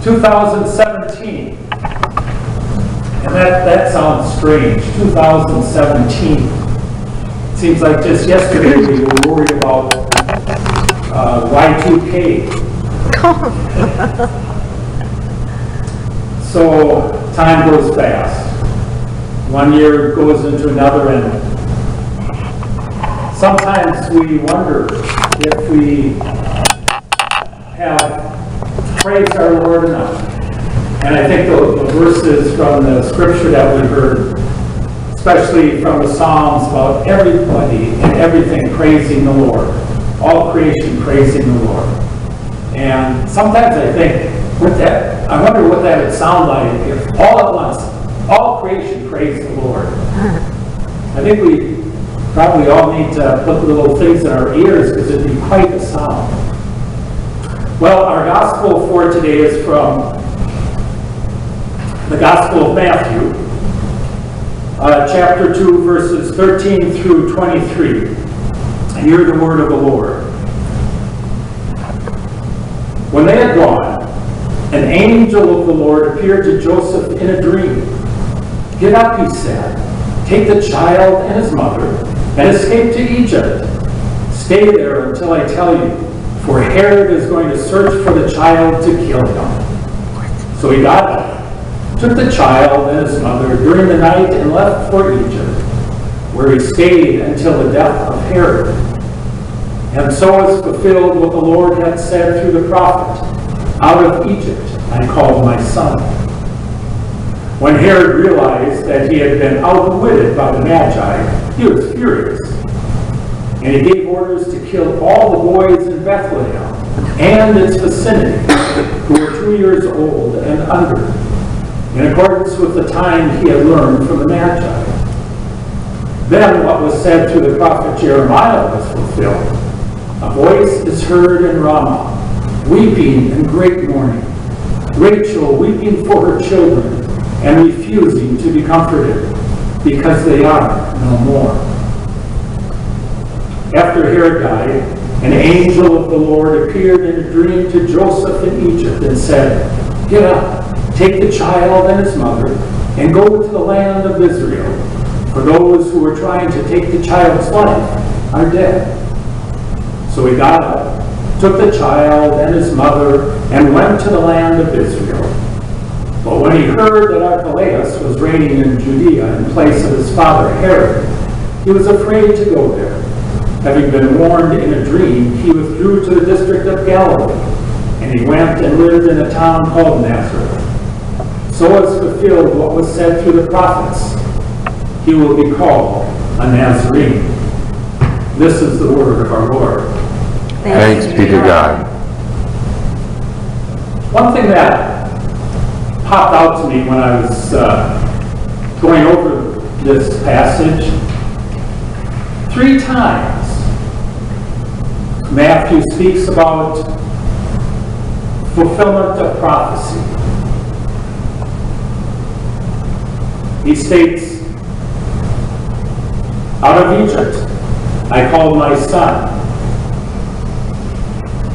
2017. And that sounds strange. 2017. Seems like just yesterday we were worried about Y2K. So time goes fast. 1 year goes into another, and sometimes we wonder if we have praised our Lord enough. And I think the verses from the scripture that we heard, especially from the Psalms, about everybody and everything praising the Lord, all creation praising the Lord. And sometimes I think, I wonder what that would sound like if all at once, all creation praised the Lord. I think we probably all need to put little things in our ears because it'd be quite a sound. Well, our gospel for today is from the Gospel of Matthew, chapter 2, verses 13 through 23. Hear the word of the Lord. When they had gone, an angel of the Lord appeared to Joseph in a dream. "Get up," he said, "take the child and his mother and escape to Egypt. Stay there until I tell you, for Herod is going to search for the child to kill him." So he got up, took the child and his mother during the night and left for Egypt, where he stayed until the death of Herod. And so was fulfilled what the Lord had said through the prophet, "Out of Egypt I called my son." When Herod realized that he had been outwitted by the Magi, he was furious. And he gave orders to kill all the boys in Bethlehem and its vicinity who were 2 years old and under, in accordance with the time he had learned from the Magi. Then what was said through the prophet Jeremiah was fulfilled. "A voice is heard in Ramah, weeping in great mourning, Rachel weeping for her children and refusing to be comforted, because they are no more." After Herod died, an angel of the Lord appeared in a dream to Joseph in Egypt and said, "Get up, take the child and his mother, and go to the land of Israel, for those who were trying to take the child's life are dead." So he got up, took the child and his mother, and went to the land of Israel. But when he heard that Archelaus was reigning in Judea in place of his father Herod, he was afraid to go there. Having been warned in a dream, he withdrew to the district of Galilee, and he went and lived in a town called Nazareth. So was fulfilled what was said through the prophets, "He will be called a Nazarene." This is the word of our Lord. Thanks be to God. One thing that popped out to me when I was going over this passage, 3 times Matthew speaks about fulfillment of prophecy. He states, "Out of Egypt I called my son."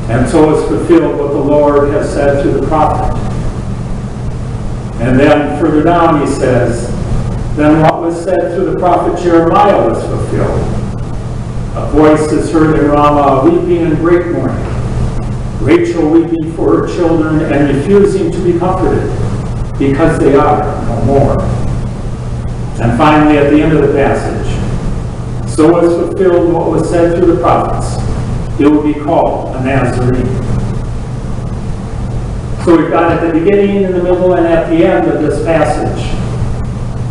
And so is fulfilled what the Lord has said through the prophet. And then further down he says, "Then what was said through the prophet Jeremiah was fulfilled. A voice is heard in Ramah, weeping in great mourning, Rachel weeping for her children and refusing to be comforted, because they are no more." And finally, at the end of the passage, "So was fulfilled what was said through the prophets. He will be called a Nazarene." So we've got at the beginning, in the middle, and at the end of this passage,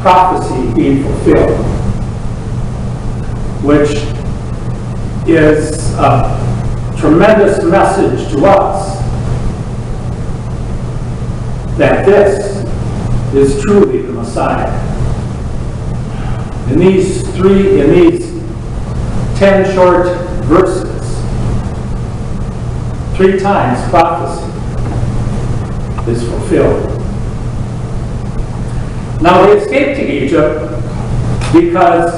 prophecy being fulfilled, which is a tremendous message to us that this is truly the Messiah. In these 10 short verses, 3 times prophecy is fulfilled. Now they escaped to Egypt because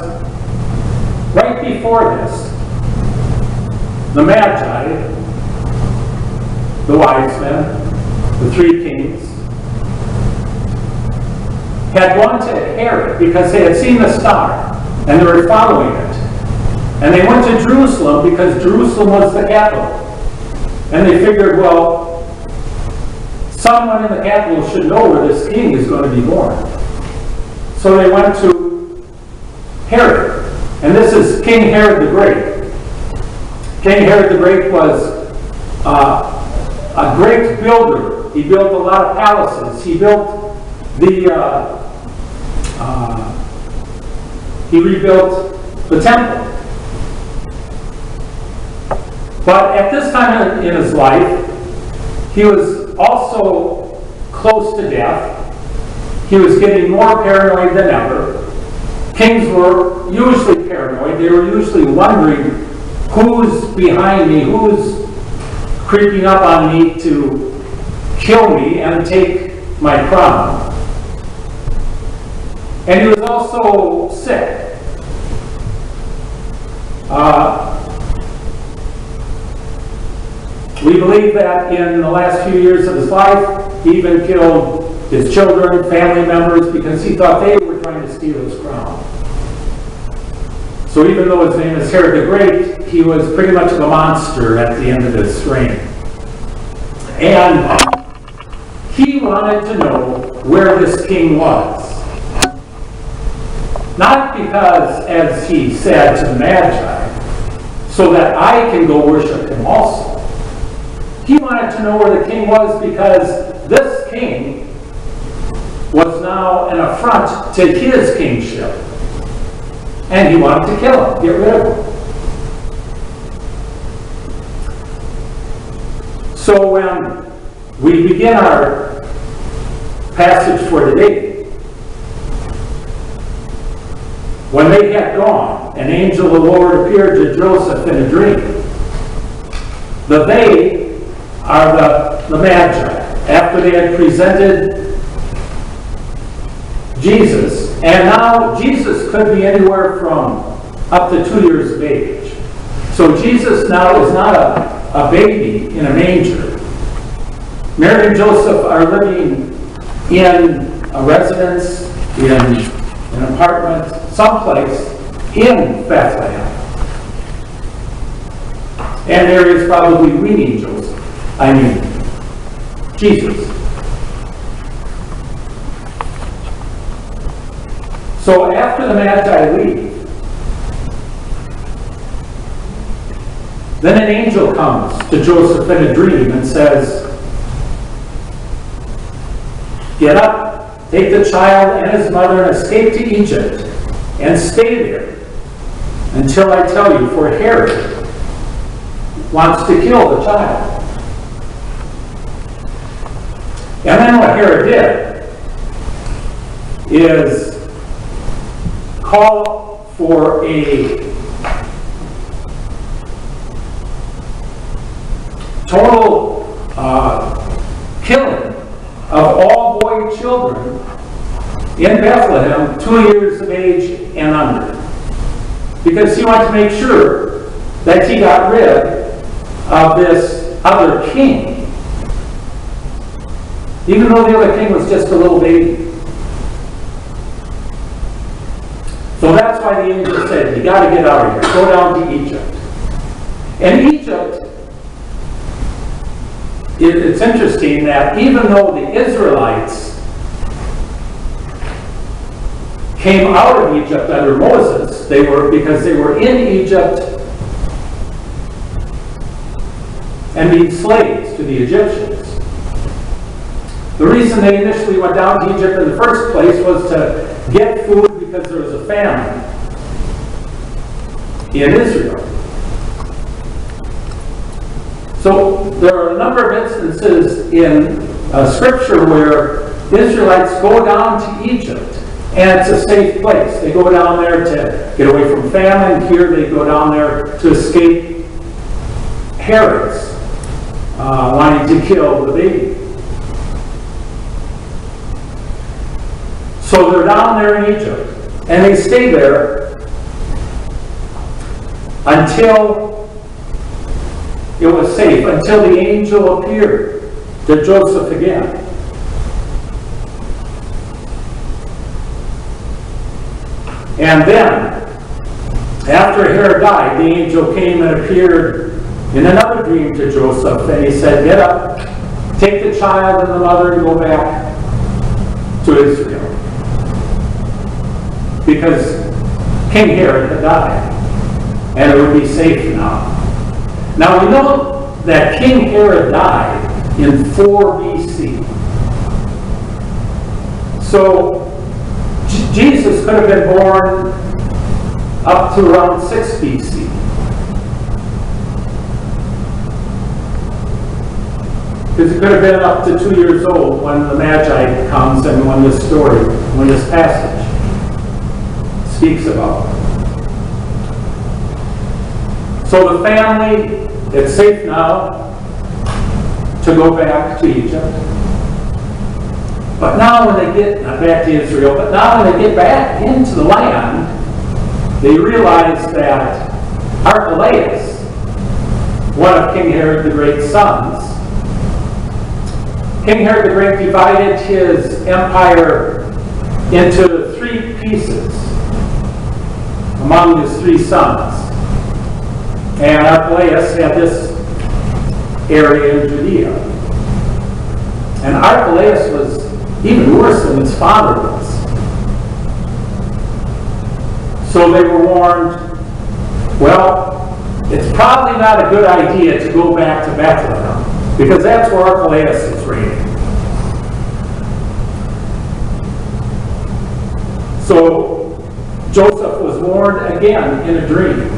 right before this, the Magi, the wise men, the three kings, had gone to Herod because they had seen the star and they were following it. And they went to Jerusalem because Jerusalem was the capital. And they figured, well, someone in the capital should know where this king is going to be born. So they went to Herod. And this is King Herod the Great. King Herod the Great was a great builder. He built a lot of palaces. He built he rebuilt the temple. But at this time in his life, he was also close to death. He was getting more paranoid than ever. Kings were usually paranoid. They were usually wondering, who's behind me? Who's creeping up on me to kill me and take my crown? And he was also sick. We believe that in the last few years of his life, he even killed his children, family members, because he thought they were trying to steal his crown. So even though his name is Herod the Great, he was pretty much of a monster at the end of his reign. And he wanted to know where this king was. Not because, as he said to the Magi, so that I can go worship him also. He wanted to know where the king was because this king was now an affront to his kingship. And he wanted to kill him, get rid of him. So when we begin our passage for today, when they had gone, an angel of the Lord appeared to Joseph in a dream. The they are the Magi, after they had presented Jesus. And now Jesus could be anywhere from up to 2 years of age. So Jesus now is not a baby in a manger. Mary and Joseph are living in a residence, in an apartment, someplace in Bethlehem. And Mary is probably weaning Jesus. So after the Magi leave, then an angel comes to Joseph in a dream and says, "Get up, take the child and his mother and escape to Egypt, and stay there until I tell you, for Herod wants to kill the child." And then what Herod did is call for a total killing of all boy children in Bethlehem 2 years of age and under. Because he wanted to make sure that he got rid of this other king. Even though the other king was just a little baby. So that's why the angel said, you got to get out of here. Go down to Egypt. And Egypt, it's interesting that even though the Israelites came out of Egypt under Moses, because they were in Egypt and being slaves to the Egyptians. The reason they initially went down to Egypt in the first place was to get food because there was a famine in Israel. So there are a number of instances in Scripture where Israelites go down to Egypt, and it's a safe place. They go down there to get away from famine. Here they go down there to escape Herod's wanting to kill the baby. So they're down there in Egypt, and they stay there until it was safe, until the angel appeared to Joseph again. And then, after Herod died, the angel came and appeared in another dream to Joseph, and he said, "Get up, take the child and the mother and go back to Israel." Because King Herod had died, and it would be safe now. Now we know that King Herod died in 4 BC. So Jesus could have been born up to around 6 BC. Because he could have been up to 2 years old when the Magi comes and when this passage speaks about. So the family, it's safe now to go back to Egypt. But now when they get, not back to Israel, but now when they get back into the land, they realize that Archelaus, one of King Herod the Great's sons, King Herod the Great divided his empire into 3 pieces among his 3 sons. And Archelaus had this area in Judea. And Archelaus was even worse than his father was. So they were warned, well, it's probably not a good idea to go back to Bethlehem, because that's where Archelaus is reigning. So Joseph was warned again in a dream.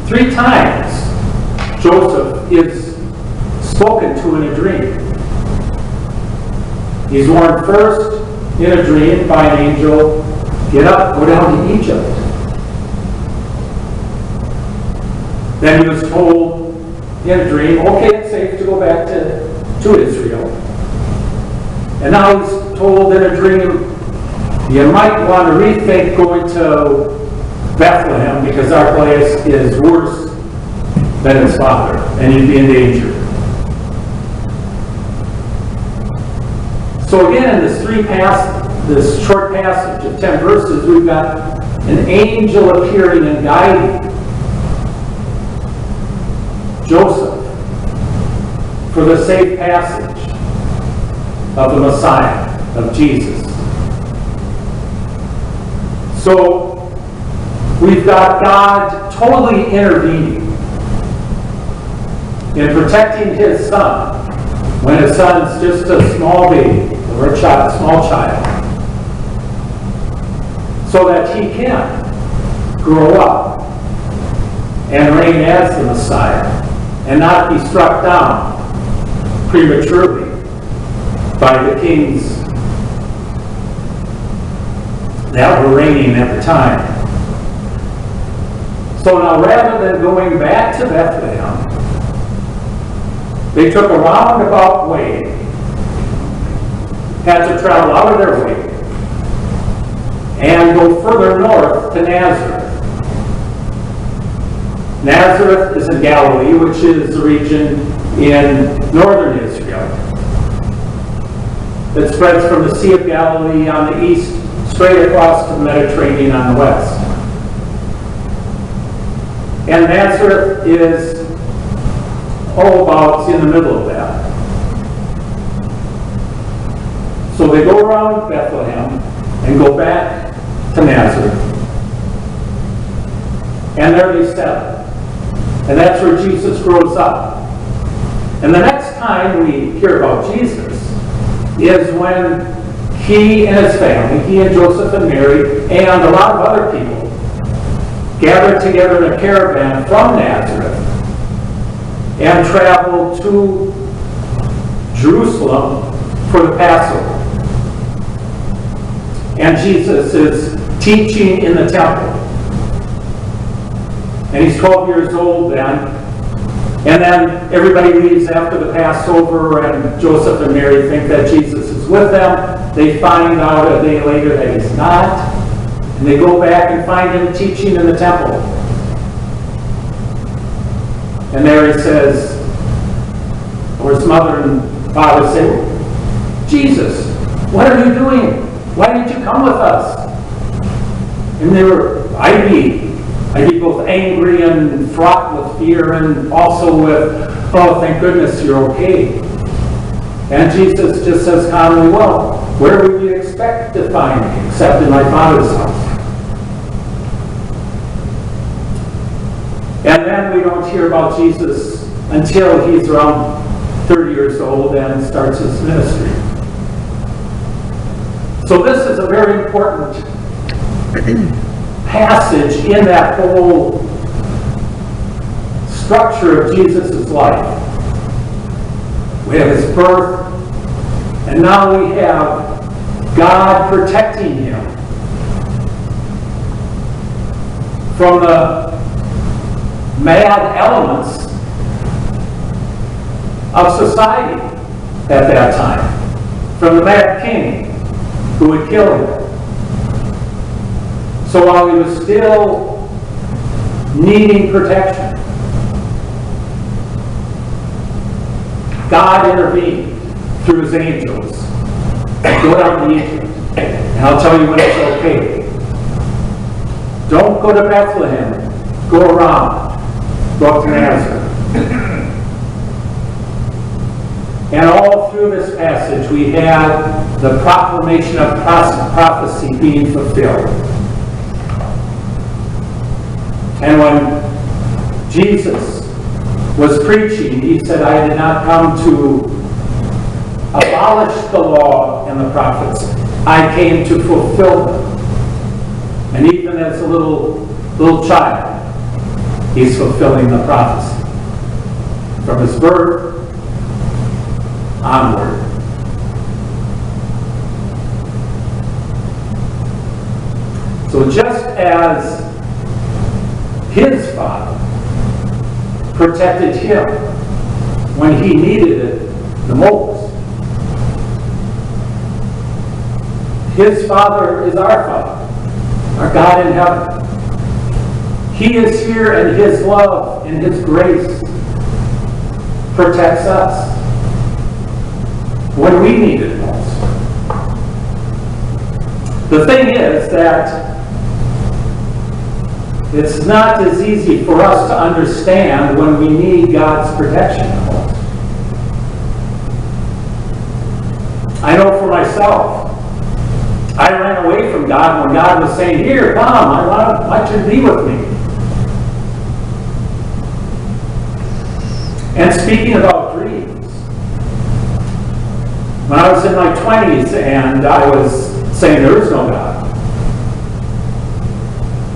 3 times Joseph is spoken to in a dream. He's warned first in a dream by an angel, "Get up, go down to Egypt." Then he was told in a dream, "Okay, it's safe to go back to Israel." And now he's told in a dream, "You might want to rethink going to Bethlehem because Archelaus is worse than his father, and you'd be in danger." So again, in this short passage of 10 verses, we've got an angel appearing and guiding Joseph for the safe passage of the Messiah, of Jesus. So we've got God totally intervening in protecting his son when his son's just a small baby or a small child, so that he can grow up and reign as the Messiah and not be struck down prematurely by the kings that were reigning at the time. So now, rather than going back to Bethlehem, they took a roundabout way, had to travel out of their way, and go further north to Nazareth. Nazareth is in Galilee, which is the region in northern Israel. It spreads from the Sea of Galilee on the east, straight across to the Mediterranean on the west. And Nazareth is about in the middle of that. So they go around Bethlehem and go back to Nazareth. And there they settle. And that's where Jesus grows up. And the next time we hear about Jesus is when he and his family, he and Joseph and Mary, and a lot of other people, gathered together in a caravan from Nazareth and traveled to Jerusalem for the Passover. And Jesus is teaching in the temple. And he's 12 years old then. And then everybody leaves after the Passover, and Joseph and Mary think that Jesus is with them. They find out a day later that he's not. And they go back and find him teaching in the temple. And there he says, or his mother and father say, Jesus, what are you doing? Why did you come with us? And I'd be both angry and fraught with fear and also with, oh, thank goodness you're okay. And Jesus just says calmly, well, where would you expect to find me except in my Father's house? And then we don't hear about Jesus until he's around 30 years old and starts his ministry. So this is a very important passage in that whole structure of Jesus' life. We have his birth, and now we have God protecting him from the mad elements of society at that time, from the mad king who would kill him. So while he was still needing protection, God intervened through his angels. Go down to Egypt, and I'll tell you when it's okay. Don't go to Bethlehem. Go around. Go up to Nazareth. And all through this passage, we have the proclamation of prophecy being fulfilled. And when Jesus was preaching, he said, I did not come to abolish the law and the prophets. I came to fulfill them. And even as a little child, he's fulfilling the prophecy. From his birth onward. So just as his father protected him when he needed it the most, his Father is our Father, our God in heaven. He is here, and his love and his grace protects us when we need it most. The thing is that it's not as easy for us to understand when we need God's protection the most. I know for myself, I ran away from God when God was saying, here, come, I want you to be with me. And speaking about dreams, when I was in my 20s and I was saying there is no God,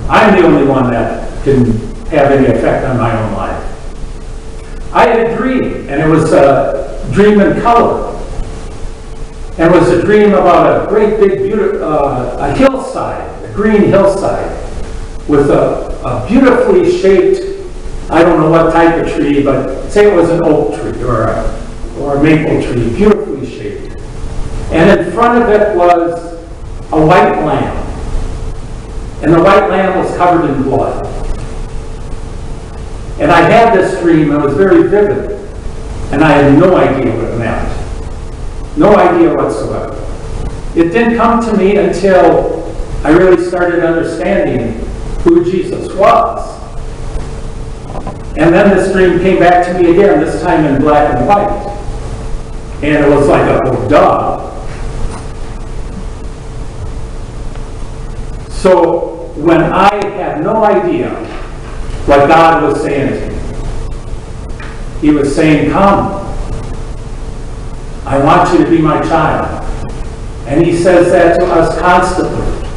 I'm the only one that can have any effect on my own life. I had a dream, and it was a dream in color. And it was a dream about a great big, a hillside, a green hillside, with a beautifully shaped, I don't know what type of tree, but say it was an oak tree or a maple tree, beautifully shaped. And in front of it was a white lamb. And the white lamb was covered in blood. And I had this dream, it was very vivid, and I had no idea what it meant. No idea whatsoever. It didn't come to me until I really started understanding who Jesus was. And then this dream came back to me again, this time in black and white. And it was like, oh, duh. So when I had no idea what God was saying to me, he was saying, come. I want you to be my child. And he says that to us constantly.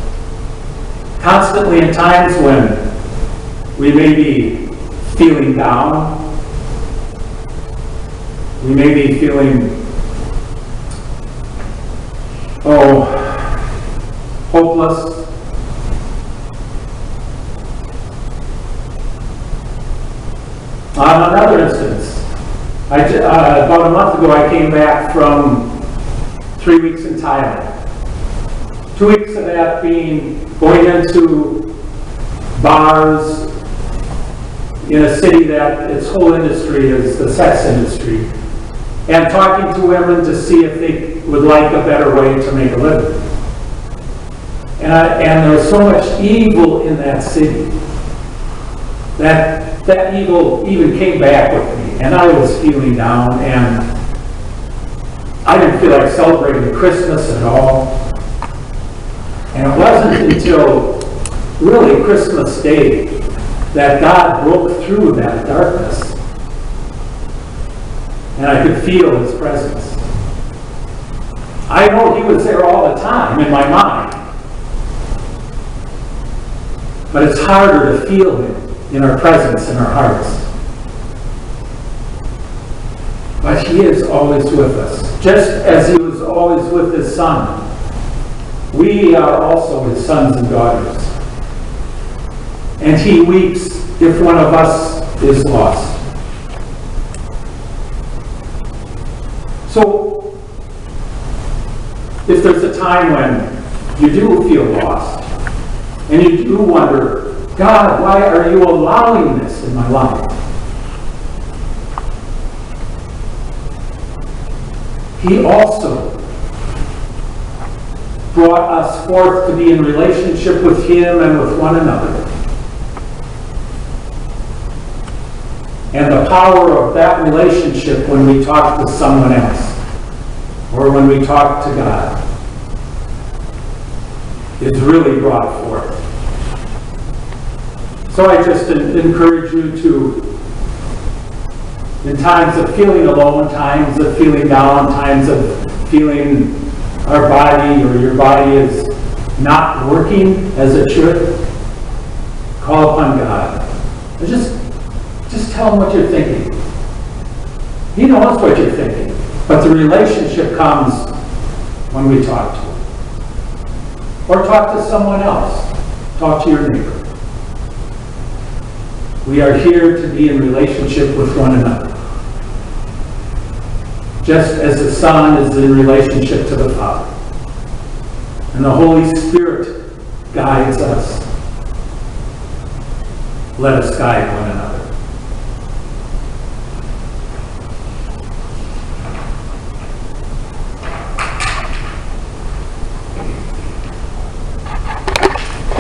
Constantly in times when we may be feeling down. We may be feeling, hopeless. On another instance, about a month ago, I came back from 3 weeks in Thailand. 2 weeks of that being going into bars, in a city that its whole industry is the sex industry, and talking to women to see if they would like a better way to make a living. And there was so much evil in that city that evil even came back with me, and I was feeling down, and I didn't feel like celebrating Christmas at all. And it wasn't until really Christmas Day that God broke through that darkness, and I could feel His presence. I know He was there all the time in my mind, but it's harder to feel Him in our presence, in our hearts. But He is always with us. Just as He was always with His Son, we are also His sons and daughters. And He weeps if one of us is lost. So, if there's a time when you do feel lost, and you do wonder, God, why are you allowing this in my life? He also brought us forth to be in relationship with Him and with one another. And the power of that relationship when we talk to someone else, or when we talk to God, is really brought forth. So I just encourage you to, in times of feeling alone, times of feeling down, times of feeling our body or your body is not working as it should, call upon God. And just tell Him what you're thinking. He knows what you're thinking. But the relationship comes when we talk to Him. Or talk to someone else. Talk to your neighbor. We are here to be in relationship with one another. Just as the Son is in relationship to the Father. And the Holy Spirit guides us. Let us guide one another.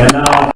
And now